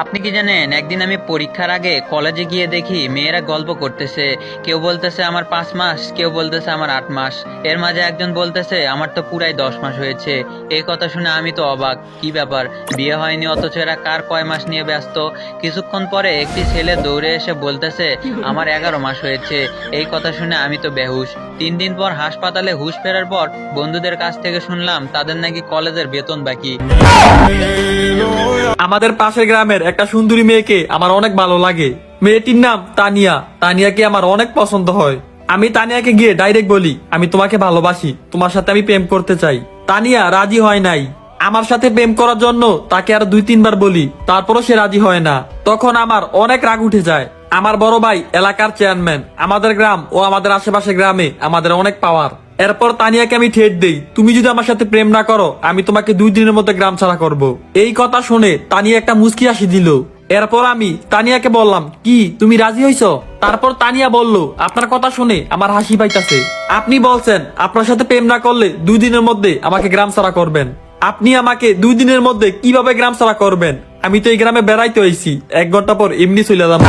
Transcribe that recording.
আপনি কি জানেন, একদিন আমি পরীক্ষার আগে কলেজে গিয়ে দেখি মেয়েরা গল্প করতেছে। কেউ বলতেছে আমার 5 মাস, কেউ বলতেছে আমার 8 মাস। এর মাঝে একজন বলতেছে আমার তো পুরাই 10 মাস হয়েছে। এই কথা শুনে আমি তো অবাক, কি ব্যাপার, বিয়ে হয়নি অথচ এরা কার কয় মাস নিয়ে ব্যস্ত। কিছুক্ষণ পরে একটি ছেলে দৌড়ে এসে বলতেছে আমার 11 মাস হয়েছে। এই কথা শুনে আমি তো বেহুশ। 3 দিন পর হাসপাতালে হুঁশ ফেরার পর বন্ধুদের কাছ থেকে শুনলাম তাদের নাকি কলেজের বেতন বাকি। আমাদের পাশের গ্রামের একটা সুন্দরী মেয়েকে আমার অনেক ভালো লাগে। মেয়েটির নাম তানিয়া। তানিয়াকে আমার অনেক পছন্দ হয়। আমি তানিয়াকে গিয়ে ডাইরেক্ট বলি আমি তোমাকে ভালোবাসি, তোমার সাথে আমি প্রেম করতে চাই। তানিয়া রাজি হয় নাই। আমার সাথে প্রেম করার জন্য তাকে আর 2-3 বার বলি, তারপরও সে রাজি হয় না। তখন আমার অনেক রাগ উঠে যায়। আমার বড় ভাই এলাকার চেয়ারম্যান, আমাদের গ্রাম ও আমাদের আশেপাশের গ্রামে আমাদের অনেক পাওয়ার। এরপর তানিয়াকে আমি ঠেট দেই, তুমি যদি আমার সাথে প্রেম না করো আমি তোমাকে 2 দিনের মধ্যে গ্রাম ছাড়া করব। এই কথা শুনে তানিয়া একটা মুচকি হাসি দিল। এরপর আমি তানিয়াকে বললাম কি তুমি রাজি হইছো? তারপর তানিয়া বলল আপনার কথা শুনে আমার হাসি পাইতাছে। আপনি বলছেন আপনার সাথে প্রেম না করলে 2 দিনের মধ্যে আমাকে গ্রাম ছাড়া করবেন। আপনি আমাকে 2 দিনের মধ্যে কিভাবে গ্রাম ছাড়া করবেন? আমি তো এই গ্রামে বেড়াইতে হইছি, 1 ঘন্টা পর এমনি চলে যাবো।